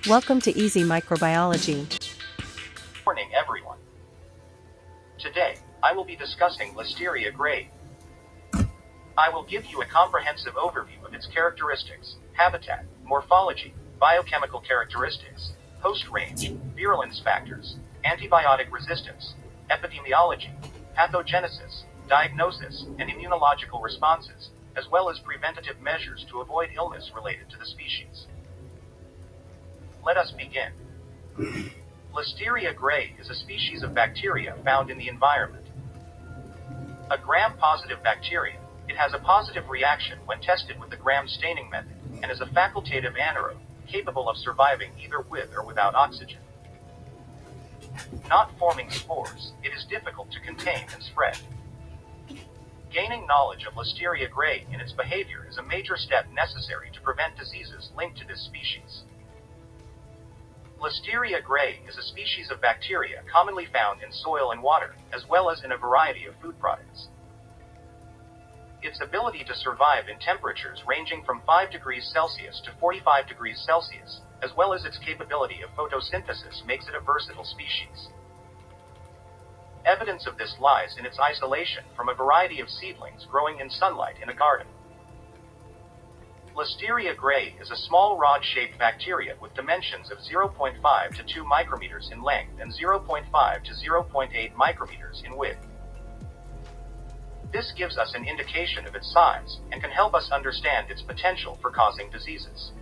Welcome to Easy Microbiology. Good morning, everyone. Today, I will be discussing Listeria grayi. I will give you a comprehensive overview of its characteristics, habitat, morphology, biochemical characteristics, host range, virulence factors, antibiotic resistance, epidemiology, pathogenesis, diagnosis, and immunological responses, as well as preventative measures to avoid illness related to the species. Let us begin. Listeria grayi is a species of bacteria found in the environment. A gram-positive bacteria, it has a positive reaction when tested with the gram staining method, and is a facultative anaerobe, capable of surviving either with or without oxygen. Not forming spores, it is difficult to contain and spread. Gaining knowledge of Listeria grayi and its behavior is a major step necessary to prevent diseases linked to this species. Listeria grayi is a species of bacteria commonly found in soil and water, as well as in a variety of food products. Its ability to survive in temperatures ranging from 5 degrees Celsius to 45 degrees Celsius, as well as its capability of photosynthesis, makes it a versatile species. Evidence of this lies in its isolation from a variety of seedlings growing in sunlight in a garden. Listeria grayi is a small rod-shaped bacteria with dimensions of 0.5 to 2 micrometers in length and 0.5 to 0.8 micrometers in width. This gives us an indication of its size and can help us understand its potential for causing diseases.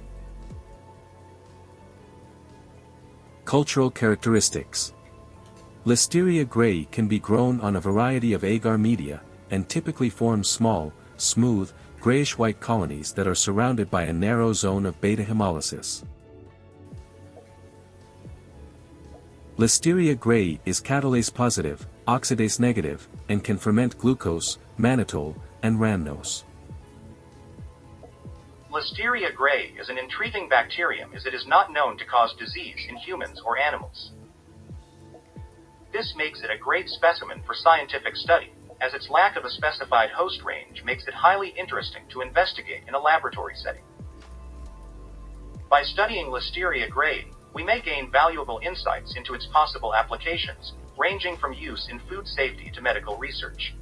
Cultural characteristics. Listeria grayi can be grown on a variety of agar media, and typically forms small, smooth, grayish-white colonies that are surrounded by a narrow zone of beta hemolysis. Listeria grayi is catalase positive, oxidase negative, and can ferment glucose, mannitol, and rhamnose. Listeria grayi is an intriguing bacterium as it is not known to cause disease in humans or animals. This makes it a great specimen for scientific study, as its lack of a specified host range makes it highly interesting to investigate in a laboratory setting. By studying Listeria grayi, we may gain valuable insights into its possible applications, ranging from use in food safety to medical research.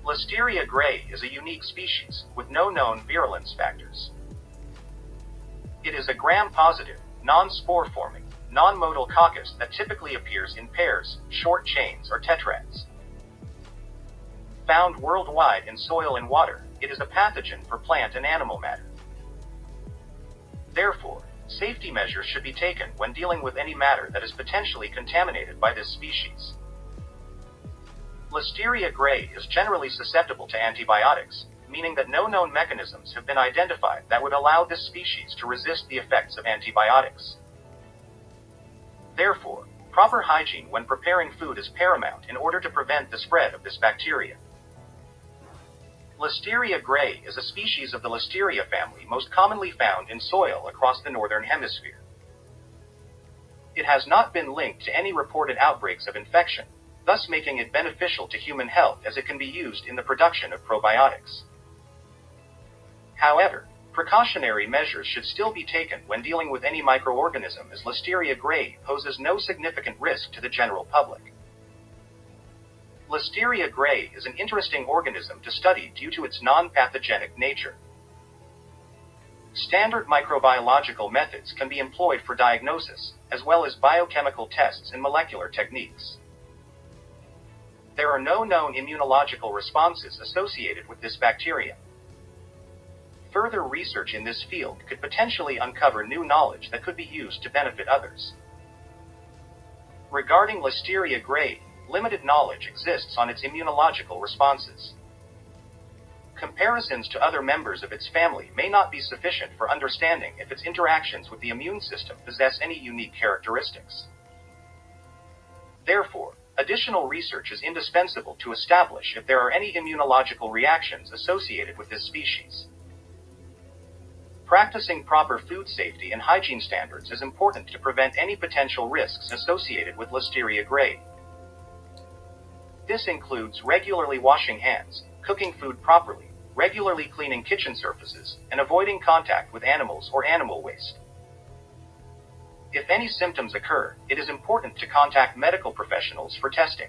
Listeria grayi is a unique species, with no known virulence factors. It is a gram-positive, non-spore-forming, non-motile coccus that typically appears in pairs, short chains, or tetrads. Found worldwide in soil and water, it is a pathogen for plant and animal matter. Therefore, safety measures should be taken when dealing with any matter that is potentially contaminated by this species. Listeria grayi is generally susceptible to antibiotics, meaning that no known mechanisms have been identified that would allow this species to resist the effects of antibiotics. Therefore, proper hygiene when preparing food is paramount in order to prevent the spread of this bacteria. Listeria grayi is a species of the Listeria family most commonly found in soil across the northern hemisphere. It has not been linked to any reported outbreaks of infection, thus making it beneficial to human health as it can be used in the production of probiotics. However, precautionary measures should still be taken when dealing with any microorganism, as Listeria grayi poses no significant risk to the general public. Listeria grayi is an interesting organism to study due to its non-pathogenic nature. Standard microbiological methods can be employed for diagnosis, as well as biochemical tests and molecular techniques. There are no known immunological responses associated with this bacteria. Further research in this field could potentially uncover new knowledge that could be used to benefit others. Regarding Listeria grayi, limited knowledge exists on its immunological responses. Comparisons to other members of its family may not be sufficient for understanding if its interactions with the immune system possess any unique characteristics. Therefore, additional research is indispensable to establish if there are any immunological reactions associated with this species. Practicing proper food safety and hygiene standards is important to prevent any potential risks associated with Listeria grayi. This includes regularly washing hands, cooking food properly, regularly cleaning kitchen surfaces, and avoiding contact with animals or animal waste. If any symptoms occur, it is important to contact medical professionals for testing.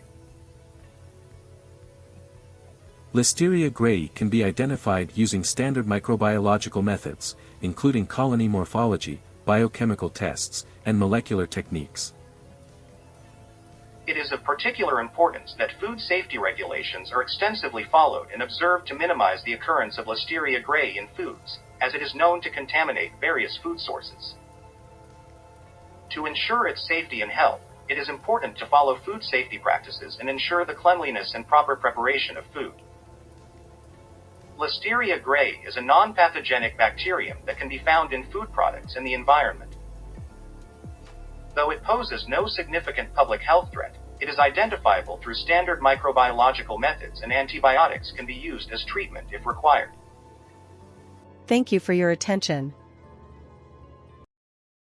Listeria grayi can be identified using standard microbiological methods, including colony morphology, biochemical tests, and molecular techniques. It is of particular importance that food safety regulations are extensively followed and observed to minimize the occurrence of Listeria grayi in foods, as it is known to contaminate various food sources. To ensure its safety and health, it is important to follow food safety practices and ensure the cleanliness and proper preparation of food. Listeria grayi is a non-pathogenic bacterium that can be found in food products and the environment. Though it poses no significant public health threat, it is identifiable through standard microbiological methods, and antibiotics can be used as treatment if required. Thank you for your attention.